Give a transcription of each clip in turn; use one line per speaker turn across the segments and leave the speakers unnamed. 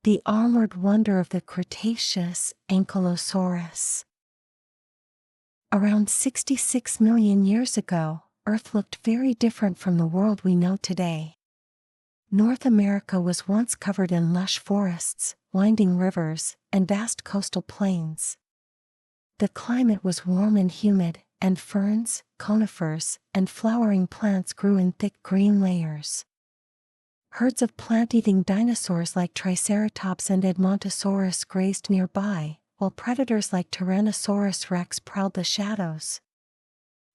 the armored wonder of the Cretaceous, Ankylosaurus. Around 66 million years ago, Earth looked very different from the world we know today. North America was once covered in lush forests, winding rivers, and vast coastal plains. The climate was warm and humid, and ferns, conifers, and flowering plants grew in thick green layers. Herds of plant-eating dinosaurs like Triceratops and Edmontosaurus grazed nearby, while predators like Tyrannosaurus rex prowled the shadows.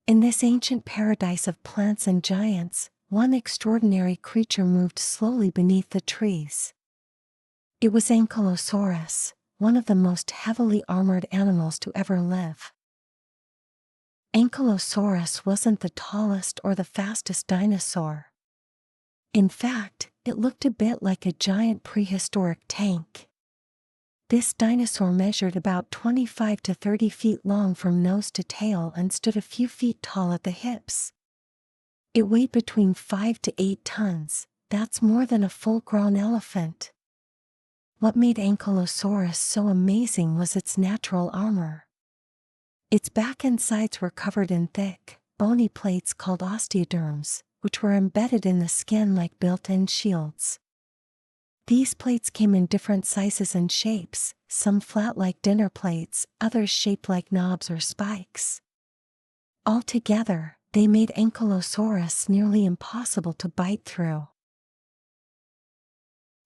In this ancient paradise of plants and giants, one extraordinary creature moved slowly beneath the trees. It was Ankylosaurus, one of the most heavily armored animals to ever live. Ankylosaurus wasn't the tallest or the fastest dinosaur. In fact, it looked a bit like a giant prehistoric tank. This dinosaur measured about 25 to 30 feet long from nose to tail and stood a few feet tall at the hips. It weighed between 5 to 8 tons, that's more than a full-grown elephant. What made Ankylosaurus so amazing was its natural armor. Its back and sides were covered in thick, bony plates called osteoderms, which were embedded in the skin like built-in shields. These plates came in different sizes and shapes, some flat like dinner plates, others shaped like knobs or spikes. Altogether, they made Ankylosaurus nearly impossible to bite through.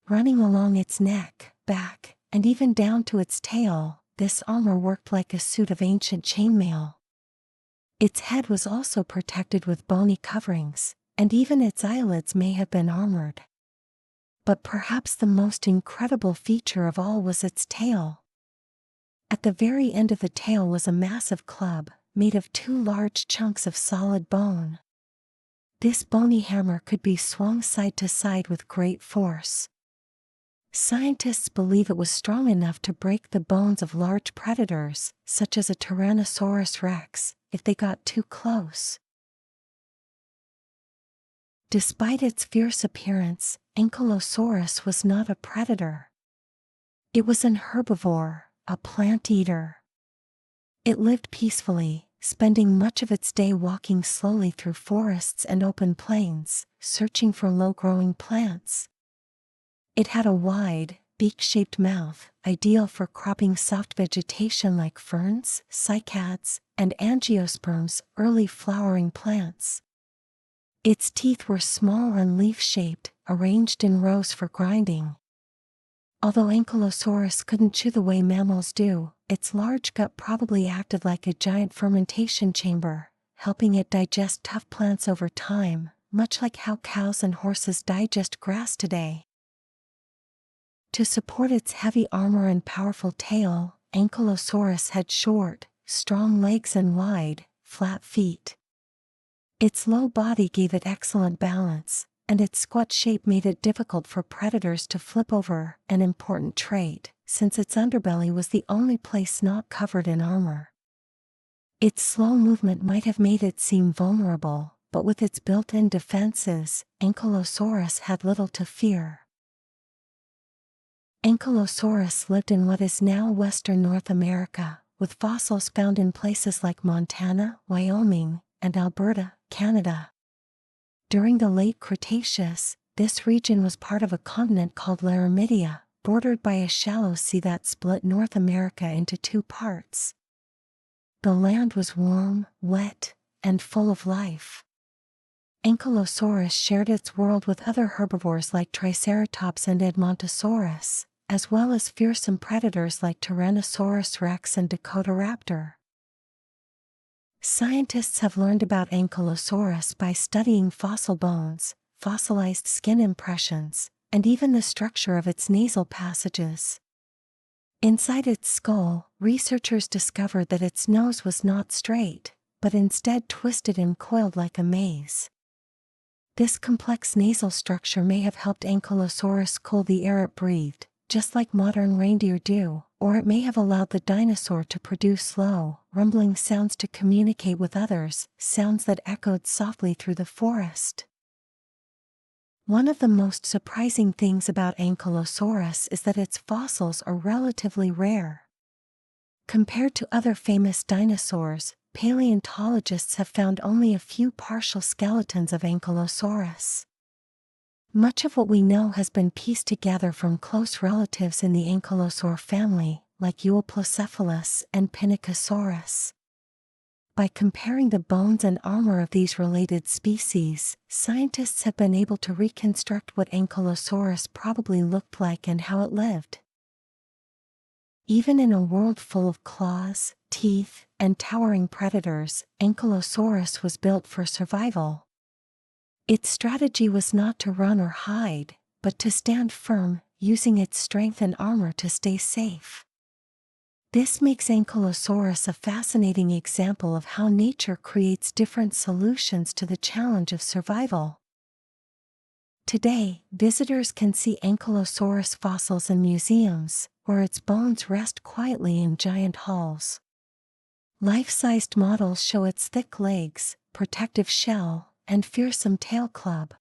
Running along its neck, back, and even down to its tail, this armor worked like a suit of ancient chainmail. Its head was also protected with bony coverings, and even its eyelids may have been armored. But perhaps the most incredible feature of all was its tail. At the very end of the tail was a massive club, made of 2 large chunks of solid bone. This bony hammer could be swung side to side with great force. Scientists believe it was strong enough to break the bones of large predators, such as a Tyrannosaurus rex, if they got too close. Despite its fierce appearance, Ankylosaurus was not a predator. It was an herbivore, a plant-eater. It lived peacefully, spending much of its day walking slowly through forests and open plains, searching for low-growing plants. It had a wide, beak-shaped mouth, ideal for cropping soft vegetation like ferns, cycads, and angiosperms, early flowering plants. Its teeth were small and leaf-shaped, arranged in rows for grinding. Although Ankylosaurus couldn't chew the way mammals do, its large gut probably acted like a giant fermentation chamber, helping it digest tough plants over time, much like how cows and horses digest grass today. To support its heavy armor and powerful tail, Ankylosaurus had short, strong legs and wide, flat feet. Its low body gave it excellent balance, and its squat shape made it difficult for predators to flip over, an important trait, since its underbelly was the only place not covered in armor. Its slow movement might have made it seem vulnerable, but with its built-in defenses, Ankylosaurus had little to fear. Ankylosaurus lived in what is now western North America, with fossils found in places like Montana, Wyoming, and Alberta, Canada. During the late Cretaceous, this region was part of a continent called Laramidia, bordered by a shallow sea that split North America into 2 parts. The land was warm, wet, and full of life. Ankylosaurus shared its world with other herbivores like Triceratops and Edmontosaurus, as well as fearsome predators like Tyrannosaurus rex and Dakotaraptor. Scientists have learned about Ankylosaurus by studying fossil bones, fossilized skin impressions, and even the structure of its nasal passages. Inside its skull, researchers discovered that its nose was not straight, but instead twisted and coiled like a maze. This complex nasal structure may have helped Ankylosaurus cool the air it breathed, just like modern reindeer do, or it may have allowed the dinosaur to produce low, rumbling sounds to communicate with others, sounds that echoed softly through the forest. One of the most surprising things about Ankylosaurus is that its fossils are relatively rare. Compared to other famous dinosaurs, paleontologists have found only a few partial skeletons of Ankylosaurus. Much of what we know has been pieced together from close relatives in the Ankylosaur family, like Euoplocephalus and Pinacosaurus. By comparing the bones and armor of these related species, scientists have been able to reconstruct what Ankylosaurus probably looked like and how it lived. Even in a world full of claws, teeth, and towering predators, Ankylosaurus was built for survival. Its strategy was not to run or hide, but to stand firm, using its strength and armor to stay safe. This makes Ankylosaurus a fascinating example of how nature creates different solutions to the challenge of survival. Today, visitors can see Ankylosaurus fossils in museums, where its bones rest quietly in giant halls. Life-sized models show its thick legs, protective shell, and fearsome tail club.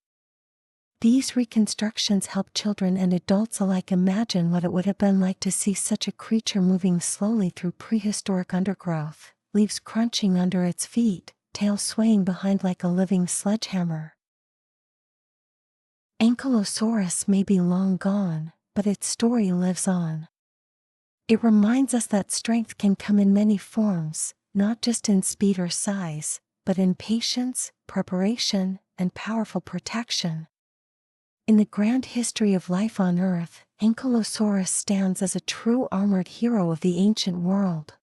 These reconstructions help children and adults alike imagine what it would have been like to see such a creature moving slowly through prehistoric undergrowth, leaves crunching under its feet, tail swaying behind like a living sledgehammer. Ankylosaurus may be long gone, but its story lives on. It reminds us that strength can come in many forms, not just in speed or size, but in patience, preparation, and powerful protection. In the grand history of life on Earth, Ankylosaurus stands as a true armored hero of the ancient world.